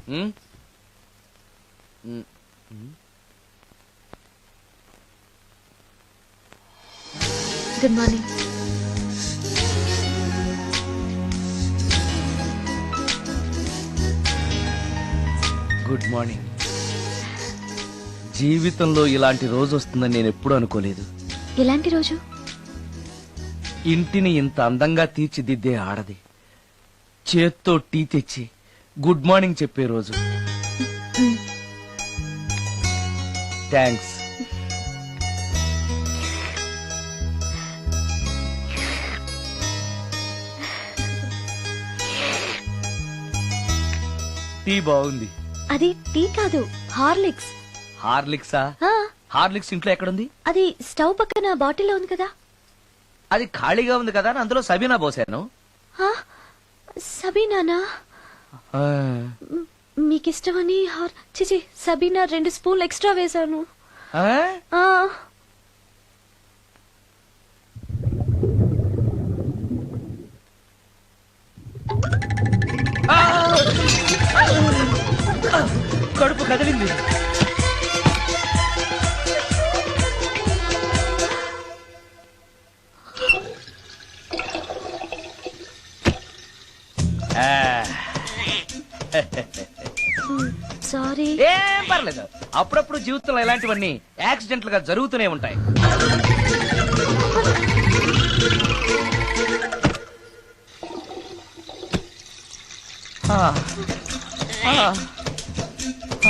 Good morning. Good morning. జీవితంలో ఇలాంటి రోజు వస్తుందని నేను ఎప్పుడూ అనుకోలేదు. ఎలాంటి రోజు? ఇంటిని ఇంత అందంగా తీర్చిదిద్దే ఆడది చేత్తో టీ తెచ్చి గుడ్ మార్నింగ్ చెప్పే రోజు. థ్యాంక్స్. టీ బాగుంది. అది టీ కాదు, హార్లిక్స్. హార్లిక్సా? హార్లిక్స్ ఇంట్లో ఎక్కడుంది? అది స్టవ్ పక్కన బాటిల్లో ఉంది కదా. అది ఖాళీగా ఉంది కదా అని అందులో సబీనా పోసాను. సబీనానా? మీకిష్టమని చిచి సబీనా 2 స్పూన్లు ఎక్స్ట్రా వేశాను. కడుపు కదిలింది. సారీ. ఏం పర్లేదు. అప్పుడప్పుడు జీవితంలో ఇలాంటివన్నీ యాక్సిడెంట్లు గా జరుగుతూనే ఉంటాయి.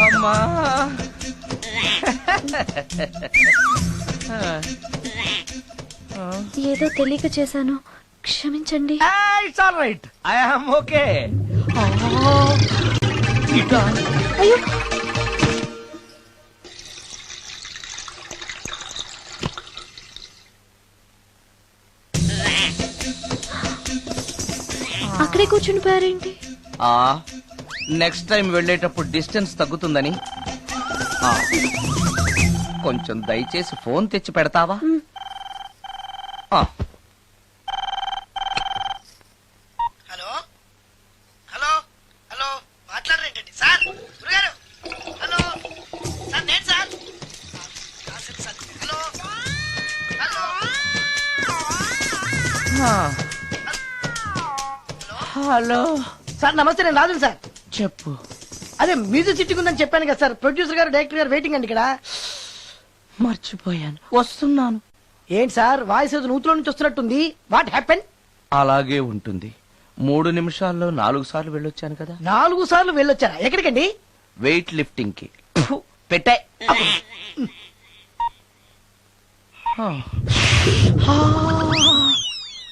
అమ్మా ఏదో తెలియక చేశాను, క్షమించండి. It's all right. I am okay. అయ్యో, అక్కడే కూర్చుని పోయారేంటి? నెక్స్ట్ టైం వెళ్ళేటప్పుడు డిస్టెన్స్ తగ్గుతుందని. కొంచెం దయచేసి ఫోన్ తెచ్చి పెడతావా? హలో హలో హలో మాట్లాడరేంటండి సార్? గురుగారు హలో సార్, నేను sir. Hello hello hello sir, నమస్తే. నేను రాజు సార్. చెప్పు. అదే మ్యూజిక్ సిట్టింగ్ ఉందని చెప్పాను కదా సార్. ప్రొడ్యూసర్ గారు, డైరెక్టర్ గారు వెయిటింగ్ అండి ఇక్కడ. మర్చిపోయాను, వస్తున్నాను. ఏంటి సార్, వాయిస్ ఏదో నూతులో నుంచి వస్తున్నట్టుంది. What happen? అలాగే ఉంటుంది. 3 నిమిషాల్లో 4 సార్లు వెళ్ళొచ్చాను కదా. 4 సార్లు వెళ్ళొచ్చారా? ఎక్కడికండి? వెయిట్ లిఫ్టింగ్ కి. పెట్టే.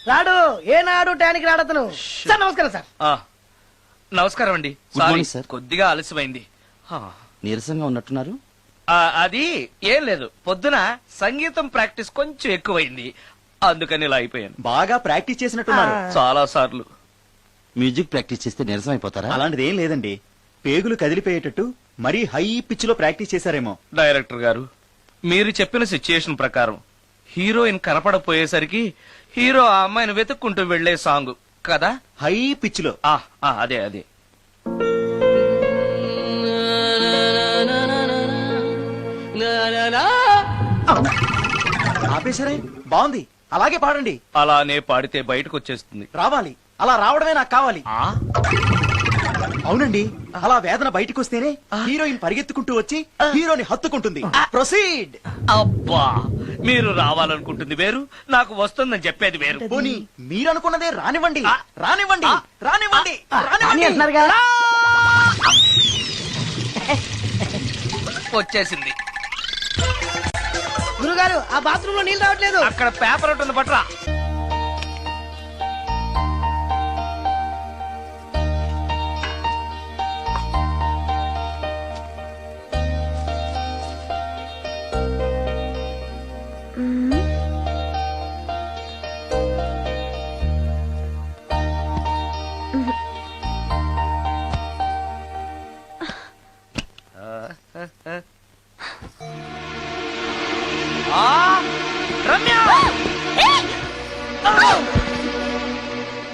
రాడు ఏనాడు టానికి రాడతను. సార్ నమస్కారం సార్. నమస్కారం అండి. Good morning sir. కొద్దిగా ఆలస్యమైంది. నీరసంగా ఉన్నట్టున్నారు. అది ఏం లేదు, పొద్దున సంగీతం ప్రాక్టీస్ కొంచెం ఎక్కువైంది, అందుకని ఇలా అయిపోయాను. బాగా ప్రాక్టీస్ చేసినట్టున్నారు. చాలా సార్లు. మ్యూజిక్ ప్రాక్టీస్ చేస్తే నీరసం అయిపోతారా? అలాంటిది ఏం లేదండి. పేగులు కదిలిపోయేటట్టు మరీ హై పిచ్ లో ప్రాక్టీస్ చేశారేమో. డైరెక్టర్ గారు, మీరు చెప్పిన సిచ్యుయేషన్ ప్రకారం హీరోయిన్ కనపడపోయేసరికి హీరో ఆ అమ్మాయిని వెతుక్కుంటూ వెళ్లే సాంగ్ కదా. హై పిచ్ లో. అదే అదే. ఆపేశారే? బాగుంది, అలాగే పాడండి. అలానే పాడితే బయటకు వచ్చేస్తుంది. రావాలి, అలా రావడమే నాకు కావాలి. అవునండి, అలా వేదన బయటకు వస్తేనే హీరోయిన్ పరిగెత్తుకుంటూ వచ్చి హీరోని హత్తుకుంటుంది. ప్రొసీడ్. అబ్బా, మీరు రావాలనుకుంటుంది వేరు, నాకు వస్తుందని చెప్పేది వేరు. పోనీ మీరనుకున్నదే రానివ్వండి. రానివ్వండి రానివ్వండి అని అంటున్నారుగా. వచ్చేసింది. గురుగారు, ఆ బాత్రూమ్ లో నీళ్ళు రావట్లేదు. అక్కడ పేపర్ ఉంటుంది, పట్రా.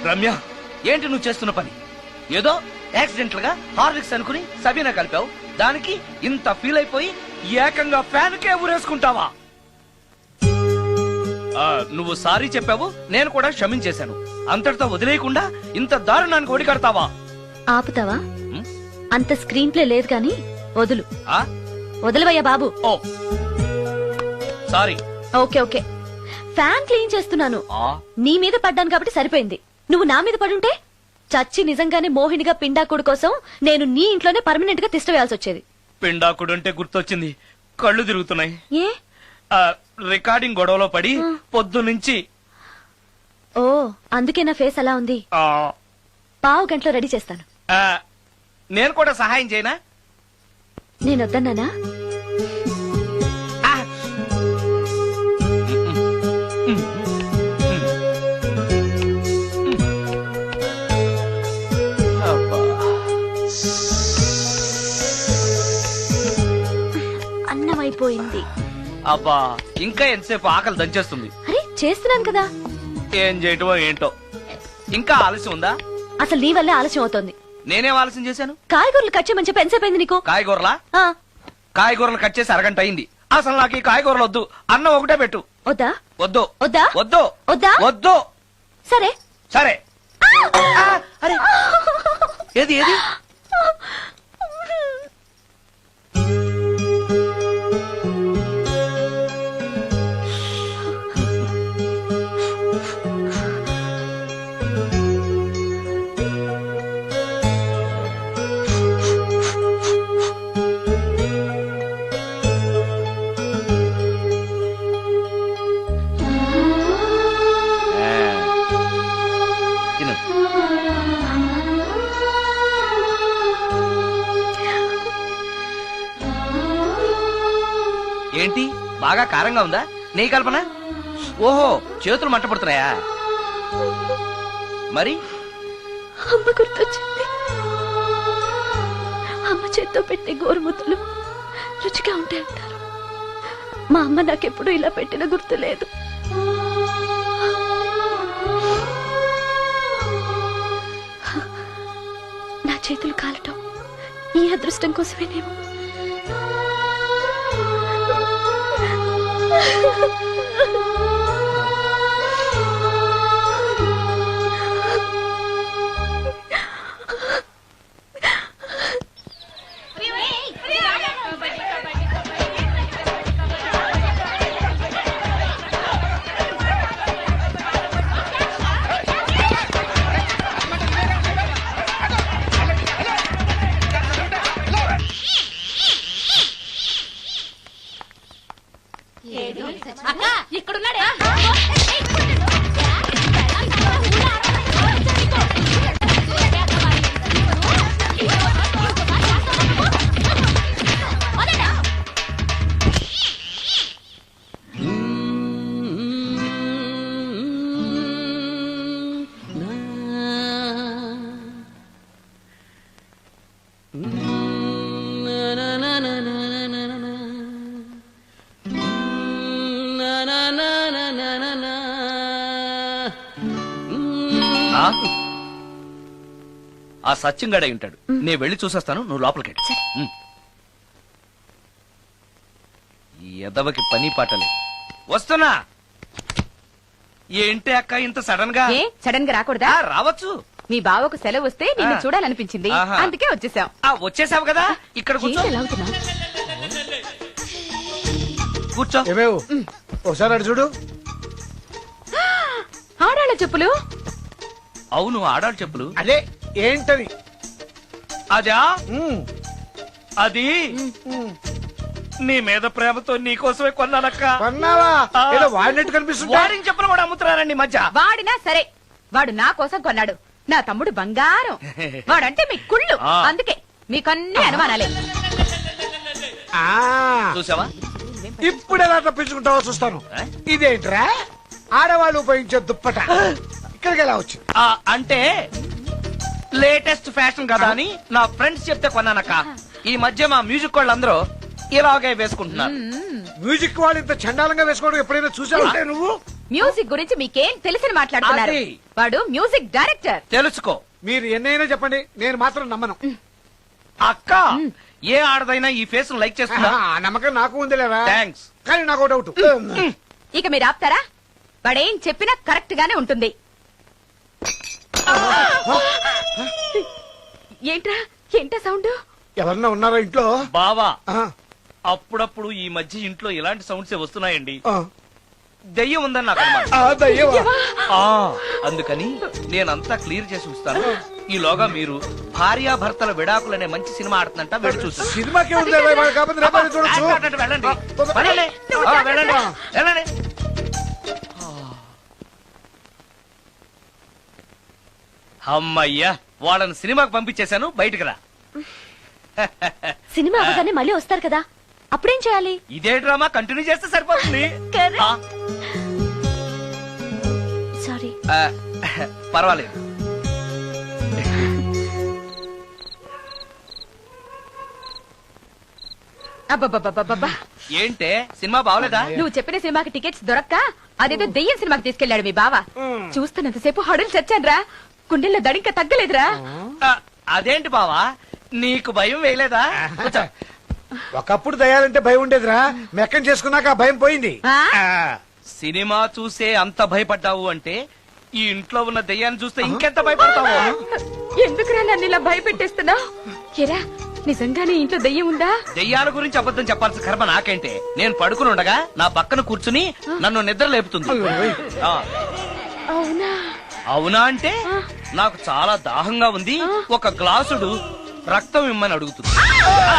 రమ్య, ఏంటి నువ్వు చేస్తున్న పని? ఏదో యాక్సిడెంటల్ గా హార్లిక్స్ అనుకుని సబీనా కలిపావు. దానికి ఇంత ఫీల్ అయిపోయి ఏకంగా ఫ్యాన్ కే ఊరేసుకుంటావా? నువ్వు సారీ చెప్పావు, నేను కూడా క్షమించేశాను. అంతటితో వదిలేయకుండా ఇంత దారుణానికి ఒడికడతావా? ఆపుతావా? అంత స్క్రీన్ ప్లే లేదు కానీ వదులు. ఆ? వదలవయ్యా బాబు. ఓ sorry. Okay okay, fan clean చేస్తున్నాను. నీ మీద పడ్డాను కాబట్టి సరిపోయింది. నువ్వు నా మీద పడుంటే చచ్చి నిజంగానే మోహినిగా పిండాకుడు కోసం నేను నీ ఇంట్లోనే పర్మనెంట్ గా తిష్ట వేయాల్సి వచ్చేది. పిండాకుడు అంటే గుర్తొచ్చింది, కళ్ళు తిరుగుతున్నాయి. ఏ? రికార్డింగ్ గొడవలో పడి పొద్దు నుంచి. ఓ అందుకే నా ఫేస్ అలా ఉంది. పావు గంటలో రెడీ చేస్తాను. నేను కూడా సహాయం చేయనా? నేను వద్దన్నానా? అన్నం అయిపోయింది. అబ్బా ఇంకా ఎంతసేపు ఆకలి దంచేస్తుంది. అరే చేస్తున్నాను కదా. ఏం చేయటమో ఏంటో, ఇంకా ఆలస్యం ఉందా? అసలు నీ వల్లే ఆలస్యం అవుతోంది. నేనేం ఆలస్యం చేశాను? కాయగూరలు కట్ చేయమని చెప్పి ఎంతసేపు అయింది నీకు? కాయగూరలా? ఆ, కాయగూరలు కట్ చేసి అరగంట అయింది. అసలు నాకు ఈ కాయగూరలు వద్దు. అన్నం ఒకటే పెట్టు. వద్దా? వద్దు వద్దా? వద్దు వద్దా? వద్దు. సరే సరే. అరే ఏది ఏది? తిను. ఏంటి బాగా కారంగా ఉందా? నీ కల్పన? ఓహో చేతులు మంట పడుతున్నాయా? మరి అమ్మ గుర్తొచ్చింది. అమ్మ చేత్తో పెట్టే గోరుముద్దలు రుచిగా ఉంటాయంటారు. మా అమ్మ నాకెప్పుడు ఇలా పెట్టిన గుర్తు లేదు. నా చేతులు కాలటం ఈ అదృష్టం కోసమేనేమో. ఇక్కడున్నాడే. ఆ సత్యంగాడై ఉంటాడు. నేను వెళ్ళి చూసేస్తాను, నువ్వు లోపలికి. ఈ ఎదవకి పని పాటలే. వస్తున్నా. ఏంటి అక్క ఇంత సడన్ గా? సడన్ గా రాకూడదా? రావచ్చు. మీ బావకు సెలవు వస్తే నిన్ను చూడాలనిపించింది, అందుకే వచ్చేసాం. వచ్చేసావు కదా, ఇక్కడ కూర్చో. కూర్చో. ఒకసారి అటు చూడు. ఆడాళ్ళ చెప్పులు. అవును ఆడాడు చెప్పులు. అదే ఏంటది? అదా అది నీ మీద ప్రేమతో నీకోసమే కొన్నానక్క. కొన్నావా? ఏదో వాడినట్టు కనిపిస్తుంది. వాడిని చెప్పులు కూడా అమ్ముతున్నారండి మధ్య. వాడినా సరే, వాడు నా కోసం కొన్నాడు. నా తమ్ముడు బంగారం. వాడంటే మీ కుళ్ళు, అందుకే మీకన్నీ అనుమానాలే. చూసావా? ఇప్పుడు ఎలా తప్పించుకుంటావో చూస్తాను. ఇదేంట్రా ఆడవాళ్ళు ఉపయోగించే దుప్పట ఇక్కడికి ఎలా వచ్చింది? అంటే లేటెస్ట్ ఫ్యాషన్ కదా అని నా ఫ్రెండ్స్ చెప్తే కొన్నానక్క. ఈ మధ్య మా మ్యూజిక్ వాళ్ళందరూ ఇలాగే వేసుకుంటున్నారు. మ్యూజిక్ వాళ్ళు ఇంత చండాలంగా వేసుకోవడం ఎప్పుడైనా చూసావా నువ్వు? మ్యూజిక్ గురించి మీకేం తెలిసిన మాట్లాడుతున్నారు? వాడు మ్యూజిక్ డైరెక్టర్. తెలుసుకో. మీరు ఎన్నైనా చెప్పండి నేను మాత్రం నమ్మను. అక్క ఏ ఆడదైనా ఈ ఫేస్ లైక్ చేస్తుందా? ఆ నమ్మకం నాకు ఉందిలేరా. థ్యాంక్స్. కానీ నాకు డౌట్. ఇక మీరు ఆపుతారా? వాడేం చెప్పినా కరెక్ట్ గానే ఉంటుంది. ఏంటా సౌండ్? ఎవరన్నా ఉన్నారా ఇంట్లో? బావా ఆ, అప్పుడప్పుడు ఈ మధ్య ఇంట్లో ఇలాంటి సౌండ్సే వస్తున్నాయండి. ఆ. దెయ్యం ఉందని నాకు అనుమానం. ఆ, దయ్యమా? అందుకని నేనంతా క్లియర్ చేసి ఉంచుతాను. ఈలోగా మీరు భార్యాభర్తల విడాకులనే మంచి సినిమా ఆడుతుందంట వెళ్ళి చూసి సినిమాకి ఉంది కాకపోతే రేపటి చూడొచ్చు. వెళ్ళండి ఆ, వెళ్ళండి. వెళ్ళండి వెళ్ళండి. అమ్మయ్యా వాళ్ళని సినిమాకి పంపించేశాను. బయటికి రా. సినిమా అవగానే మళ్ళీ వస్తారు కదా, అప్పుడేం చేయాలి? ఇదే డ్రామా కంటిన్యూ చేస్తే సరిపోతుంది. Correct. ఆ, సారీ. ఆ, పర్వాలేదు. అబ్బబ్బబ్బబ్బబ్బా, ఏంటే సినిమా బాగలేదా? నువ్వు చెప్పిన సినిమాకి టికెట్స్ దొరక్క అదేదో దెయ్యం సినిమాకి తీసుకెళ్లాడు మీ బావ. చూస్తున్నంతసేపు హడలు చచ్చాన్రా, గుండెల్లో దడింక తగ్గలేదురా. ఆ, అదేంటి బావా నీకు భయం వేయలేదా? కూర్చో. ఒకప్పుడు దయాలంటే భయం ఉండేదిరా, మెక్కం చేసుకున్నాక ఆ భయం పోయింది. ఆ? ఆ, సినిమా చూసే అంత భయపడ్డావు అంటే ఈ ఇంట్లో ఉన్న దెయ్యాన్ని చూస్తే ఇంకెంత భయపడతావు? ఎందుకురా నన్ను ఇలా భయపెట్టేస్తున్నావు? ఎరా నిజంగానే ఇంట్లో దెయ్యం ఉందా? దెయ్యాల గురించి అబద్ధం చెప్పాల్సిన కర్మ నాకేంటే? నేను పడుకుని ఉండగా నా పక్కన కూర్చుని నన్ను నిద్ర లేపుతుంది. ఆ, అవునా? అవునా అంటే నాకు చాలా దాహంగా ఉంది, ఒక గ్లాసుడు రక్తం ఇమ్మని అడుగుతుంది.